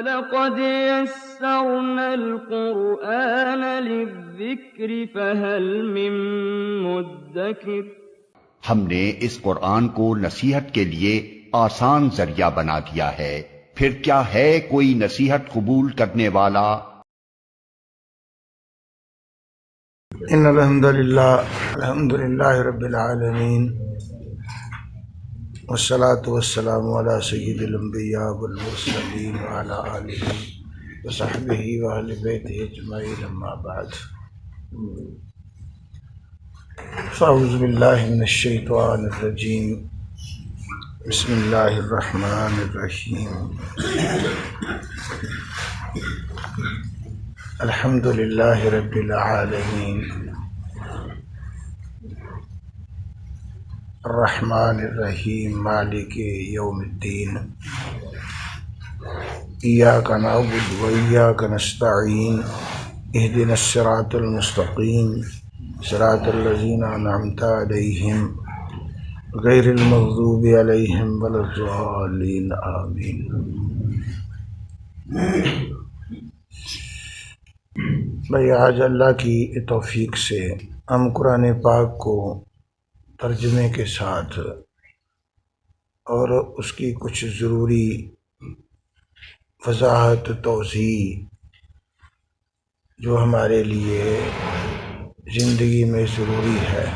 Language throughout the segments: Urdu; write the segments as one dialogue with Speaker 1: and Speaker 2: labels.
Speaker 1: وَلَقَدْ يَسَّرْنَا الْقُرْآنَ لِلذِّكْرِ فَهَلْ مِن مُّدَّكِرٍ۔
Speaker 2: ہم نے اس قرآن کو نصیحت کے لیے آسان ذریعہ بنا دیا ہے، پھر کیا ہے کوئی نصیحت قبول کرنے والا؟
Speaker 3: ان الحمد للہ رب العالمین، والصلاة والسلام علی سید الانبیاء والمرسلین وعلی آلہ وصحبہ واہل بیتہ اجمعین، اما بعد، فاعوذ باللہ من الشیطان الرجیم، بسم اللہ الرحمن الرحیم۔ الحمد للہ رب العالمین، الرحمن الرحیم، مالک یوم الدین، ایاک نعبد و ایاک نستعین، اہدنا الصراط المستقیم، صراط الذین انعمت علیہم غیر المغضوب علیہم ولا الضالین، آمین۔ بھائی، آج اللہ کی توفیق سے ہم قرآن پاک کو ترجمے کے ساتھ اور اس کی کچھ ضروری وضاحت، توضیح جو ہمارے لیے زندگی میں ضروری ہے،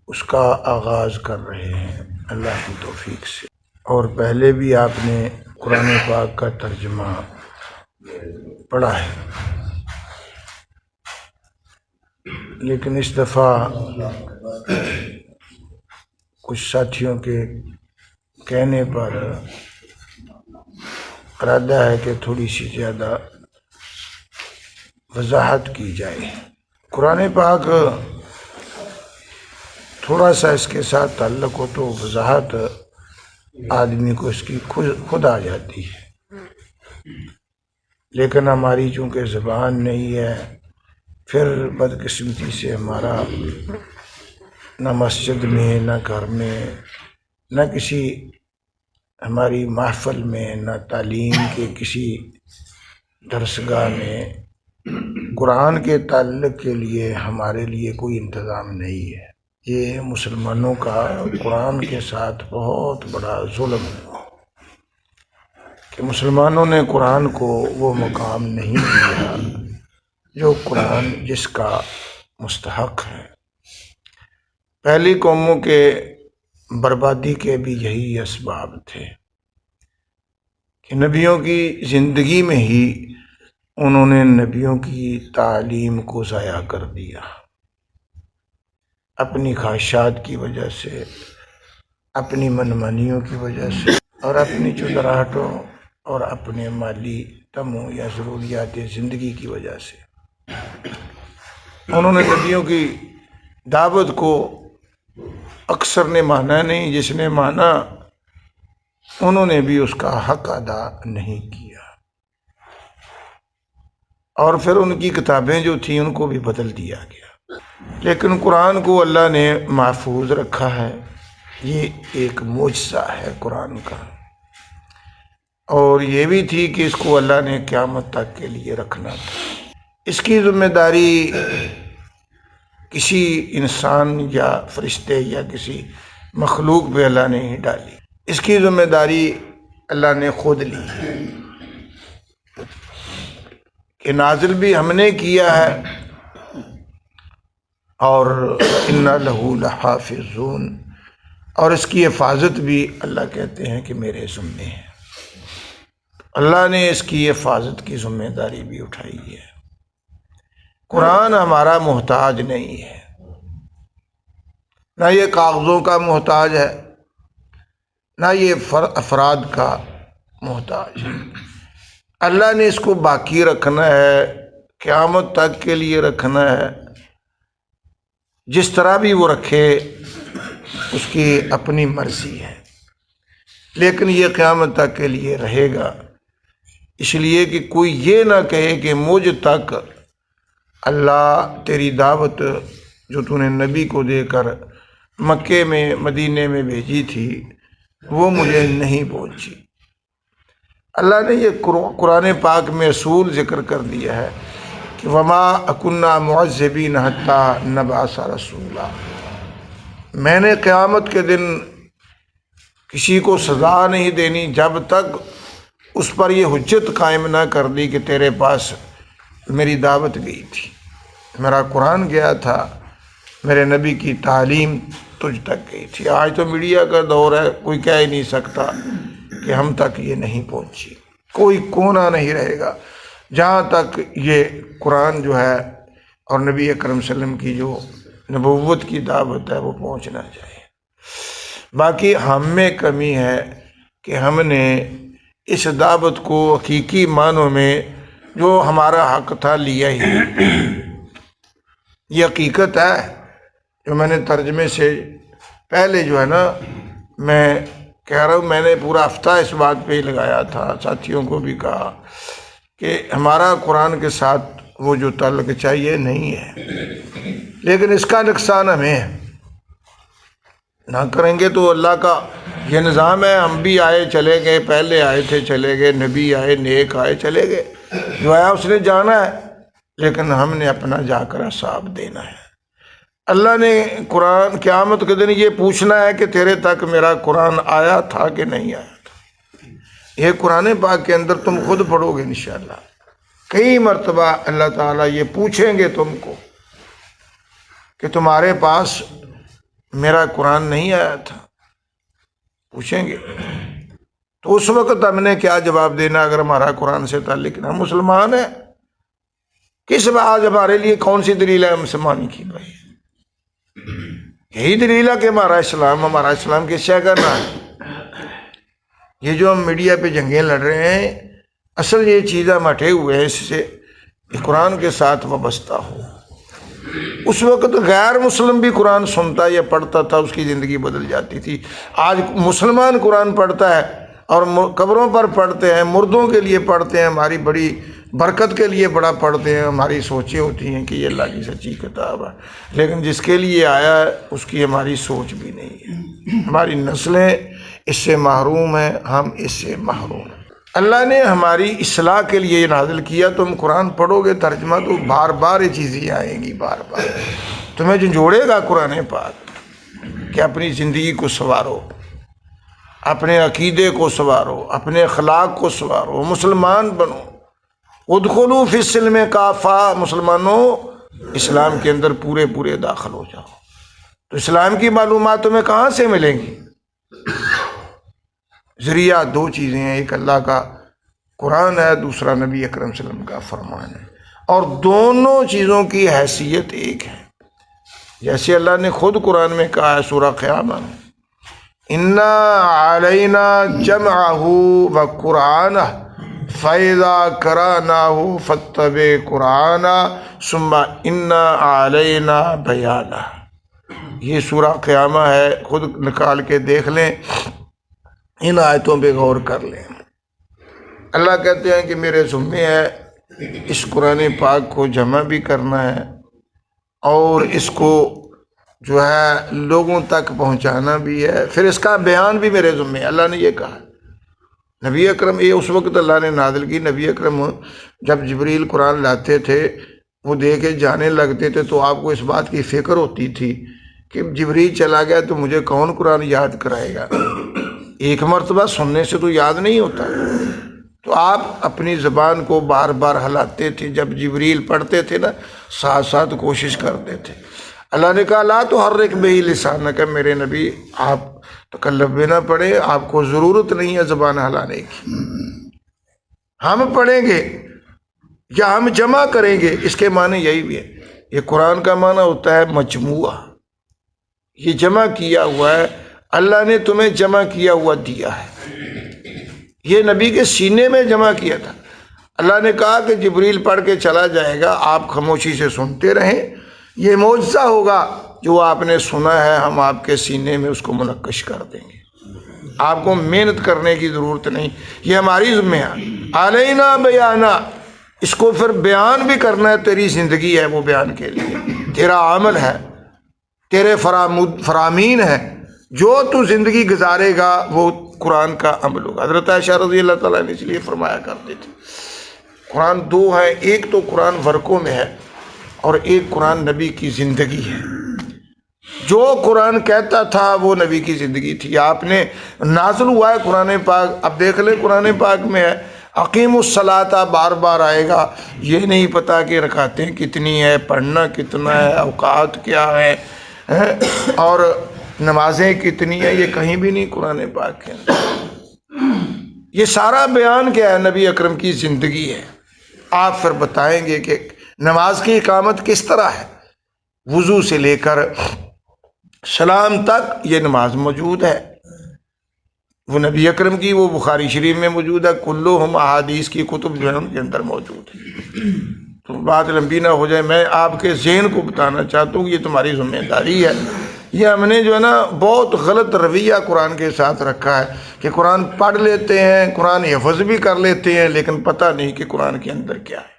Speaker 3: اس کا آغاز کر رہے ہیں اللہ کی توفیق سے۔ اور پہلے بھی آپ نے قرآن پاک کا ترجمہ پڑھا ہے، لیکن اس دفعہ کچھ ساتھیوں کے کہنے پر ارادہ ہے کہ تھوڑی سی زیادہ وضاحت کی جائے۔ قرآن پاک تھوڑا سا اس کے ساتھ تعلق ہو تو وضاحت آدمی کو اس کی خود آ جاتی ہے، لیکن ہماری چونکہ زبان نہیں ہے، پھر بدقسمتی سے ہمارا نہ مسجد میں، نہ گھر میں، نہ کسی ہماری محفل میں، نہ تعلیم کے کسی درسگاہ میں قرآن کے تعلق کے لیے ہمارے لیے کوئی انتظام نہیں ہے۔ یہ مسلمانوں کا قرآن کے ساتھ بہت بڑا ظلم ہے کہ مسلمانوں نے قرآن کو وہ مقام نہیں دیا جو قرآن جس کا مستحق ہے۔ پہلی قوموں کے بربادی کے بھی یہی اسباب تھے کہ نبیوں کی زندگی میں ہی انہوں نے نبیوں کی تعلیم کو ضائع کر دیا، اپنی خواہشات کی وجہ سے، اپنی منمانیوں کی وجہ سے، اور اپنی چودراہٹوں اور اپنے مالی تموں یا ضروریات زندگی کی وجہ سے انہوں نے نبیوں کی دعوت کو اکثر نے مانا نہیں، جس نے مانا انہوں نے بھی اس کا حق ادا نہیں کیا، اور پھر ان کی کتابیں جو تھیں ان کو بھی بدل دیا گیا۔ لیکن قرآن کو اللہ نے محفوظ رکھا ہے، یہ ایک معجزہ ہے قرآن کا، اور یہ بھی تھی کہ اس کو اللہ نے قیامت تک کے لیے رکھنا تھا۔ اس کی ذمہ داری کسی انسان یا فرشتے یا کسی مخلوق پہ اللہ نے ہی ڈالی، اس کی ذمہ داری اللہ نے خود لی کہ نازل بھی ہم نے کیا ہے، اور اِنَّ لَهُ لَحَافِظُونَ، اور اس کی حفاظت بھی اللہ کہتے ہیں کہ میرے ذمہ ہے۔ اللہ نے اس کی حفاظت کی ذمہ داری بھی اٹھائی ہے۔ قرآن ہمارا محتاج نہیں ہے، نہ یہ کاغذوں کا محتاج ہے، نہ یہ افراد کا محتاج ہے۔ اللہ نے اس کو باقی رکھنا ہے، قیامت تک کے لیے رکھنا ہے، جس طرح بھی وہ رکھے اس کی اپنی مرضی ہے، لیکن یہ قیامت تک کے لیے رہے گا، اس لیے کہ کوئی یہ نہ کہے کہ مجھ تک اللہ تیری دعوت جو تو نے نبی کو دے کر مکے میں، مدینے میں بھیجی تھی، وہ مجھے نہیں پہنچی۔ اللہ نے یہ قرآن پاک میں اصول ذکر کر دیا ہے کہ وما کنا معذبین حتی نبعث رسولا، میں نے قیامت کے دن کسی کو سزا نہیں دینی جب تک اس پر یہ حجت قائم نہ کر دی کہ تیرے پاس میری دعوت گئی تھی، میرا قرآن گیا تھا، میرے نبی کی تعلیم تجھ تک گئی تھی۔ آج تو میڈیا کا دور ہے، کوئی کہہ ہی نہیں سکتا کہ ہم تک یہ نہیں پہنچی، کوئی کونا نہیں رہے گا جہاں تک یہ قرآن جو ہے اور نبی اکرم صلی اللہ علیہ وسلم کی جو نبوت کی دعوت ہے وہ پہنچنا چاہیے۔ باقی ہم میں کمی ہے کہ ہم نے اس دعوت کو حقیقی معنوں میں جو ہمارا حق تھا لیا ہی نہیں۔ یہ حقیقت ہے جو میں نے ترجمے سے پہلے جو ہے نا میں کہہ رہا ہوں، میں نے پورا ہفتہ اس بات پہ ہی لگایا تھا، ساتھیوں کو بھی کہا کہ ہمارا قرآن کے ساتھ وہ جو تعلق چاہیے نہیں ہے، لیکن اس کا نقصان ہمیں ہے، نہ کریں گے تو اللہ کا یہ نظام ہے، ہم بھی آئے چلے گئے، پہلے آئے تھے چلے گئے، نبی آئے نیک آئے چلے گئے، جو آیا اس نے جانا ہے، لیکن ہم نے اپنا جا کر حساب دینا ہے۔ اللہ نے قرآن قیامت کے دن یہ پوچھنا ہے کہ تیرے تک میرا قرآن آیا تھا کہ نہیں آیا تھا۔ یہ قرآن پاک کے اندر تم خود پڑھو گے انشاءاللہ، کئی مرتبہ اللہ تعالیٰ یہ پوچھیں گے تم کو کہ تمہارے پاس میرا قرآن نہیں آیا تھا، پوچھیں گے، تو اس وقت ہم نے کیا جواب دینا اگر ہمارا قرآن سے تعلق نہ؟ ہم مسلمان ہیں، کس آج ہمارے لیے کون سی دلیل ہے مسلمان کی؟ بھائی یہی دلیل ہے کہ ہمارا اسلام کس شے کا نام ہے۔ یہ جو ہم میڈیا پہ جنگیں لڑ رہے ہیں، اصل یہ چیز ہم ہٹے ہوئے ہیں اس سے قرآن کے ساتھ وابستہ ہو۔ اس وقت غیر مسلم بھی قرآن سنتا یا پڑھتا تھا، اس کی زندگی بدل جاتی تھی۔ آج مسلمان قرآن پڑھتا ہے اور قبروں پر پڑھتے ہیں، مردوں کے لیے پڑھتے ہیں، ہماری بڑی برکت کے لیے بڑا پڑھتے ہیں، ہماری سوچیں ہوتی ہیں کہ یہ اللہ کی سچی کتاب ہے، لیکن جس کے لیے آیا ہے اس کی ہماری سوچ بھی نہیں ہے۔ ہماری نسلیں اس سے محروم ہیں، ہم اس سے محروم ہیں۔ اللہ نے ہماری اصلاح کے لیے یہ نازل کیا، تم قرآن پڑھو گے ترجمہ تو بار بار یہ چیزیں آئیں گی، بار بار تمہیں جھنجھوڑے گا قرآن پاک کہ اپنی زندگی کو سنوارو، اپنے عقیدے کو سنوارو، اپنے اخلاق کو سنوارو، مسلمان بنو۔ ادخلوا فی السلم کافہ، مسلمانوں اسلام کے اندر پورے داخل ہو جاؤ۔ تو اسلام کی معلومات تمہیں کہاں سے ملیں گی؟ ذریعہ دو چیزیں ہیں، ایک اللہ کا قرآن ہے، دوسرا نبی اکرم صلی اللہ علیہ وسلم کا فرمان ہے، اور دونوں چیزوں کی حیثیت ایک ہے۔ جیسے اللہ نے خود قرآن میں کہا ہے سورہ قیامہ میں، اِنَّا عَلَيْنَا جَمْعَهُ وَقُرْآنَهُ فَإِذَا قَرَأْنَاهُ فَاتَّبِعْ قُرْآنَهُ ثُمَّ إِنَّ عَلَيْنَا بَيَانَهُ۔ یہ سورہ قیامہ ہے، خود نکال کے دیکھ لیں، ان آیتوں پہ غور کر لیں۔ اللہ کہتے ہیں کہ میرے ذمہ ہے اس قرآن پاک کو جمع بھی کرنا ہے اور اس کو جو ہے لوگوں تک پہنچانا بھی ہے، پھر اس کا بیان بھی میرے ذمہ ہے۔ اللہ نے یہ کہا۔ نبی اکرم، یہ اس وقت اللہ نے نازل کی، نبی اکرم جب جبریل قرآن لاتے تھے وہ دے کے جانے لگتے تھے تو آپ کو اس بات کی فکر ہوتی تھی کہ جبریل چلا گیا تو مجھے کون قرآن یاد کرائے گا؟ ایک مرتبہ سننے سے تو یاد نہیں ہوتا، تو آپ اپنی زبان کو بار بار ہلاتے تھے، جب جبریل پڑھتے تھے نا ساتھ ساتھ کوشش کرتے تھے۔ اللہ نے کہا لا تحرک بہ لسانک، میرے نبی آپ تکلف میں نہ پڑھے، آپ کو ضرورت نہیں ہے زبان ہلانے کی۔ ہم پڑھیں گے یا ہم جمع کریں گے، اس کے معنی یہی بھی ہے۔ یہ قرآن کا معنی ہوتا ہے مجموعہ، یہ جمع کیا ہوا ہے، اللہ نے تمہیں جمع کیا ہوا دیا ہے۔ یہ نبی کے سینے میں جمع کیا تھا۔ اللہ نے کہا کہ جبریل پڑھ کے چلا جائے گا، آپ خاموشی سے سنتے رہیں، یہ معجزہ ہوگا جو آپ نے سنا ہے، ہم آپ کے سینے میں اس کو منقش کر دیں گے، آپ کو محنت کرنے کی ضرورت نہیں، یہ ہماری ذمہ ہے۔ علینا بیانا، اس کو پھر بیان بھی کرنا ہے، تیری زندگی ہے وہ بیان کے لیے، تیرا عمل ہے، تیرے فرامین ہیں جو تو زندگی گزارے گا وہ قرآن کا عمل ہوگا۔ حضرت عائشہ رضی اللہ تعالیٰ نے اس لیے فرمایا کرتے تھے قرآن دو ہے، ایک تو قرآن ورقوں میں ہے اور ایک قرآن نبی کی زندگی ہے۔ جو قرآن کہتا تھا وہ نبی کی زندگی تھی۔ آپ نے نازل ہوا ہے قرآن پاک، اب دیکھ لیں قرآن پاک میں ہے اقیم الصلاۃ، بار بار آئے گا، یہ نہیں پتا کہ رکعتیں کتنی ہے، پڑھنا کتنا ہے، اوقات کیا ہے اور نمازیں کتنی ہیں، یہ کہیں بھی نہیں قرآن پاک کے اندر۔ یہ سارا بیان کیا ہے؟ نبی اکرم کی زندگی ہے۔ آپ پھر بتائیں گے کہ نماز کی اقامت کس طرح ہے، وضو سے لے کر سلام تک یہ نماز موجود ہے، وہ نبی اکرم کی، وہ بخاری شریف میں موجود ہے، کلہم احادیث کی کتب جو ہے ان کے اندر موجود ہے۔ تو بات لمبی نہ ہو جائے، میں آپ کے ذہن کو بتانا چاہتا ہوں کہ یہ تمہاری ذمہ داری ہے۔ یہ ہم نے جو ہے نا بہت غلط رویہ قرآن کے ساتھ رکھا ہے کہ قرآن پڑھ لیتے ہیں، قرآن حفظ بھی کر لیتے ہیں، لیکن پتہ نہیں کہ قرآن کے اندر کیا ہے۔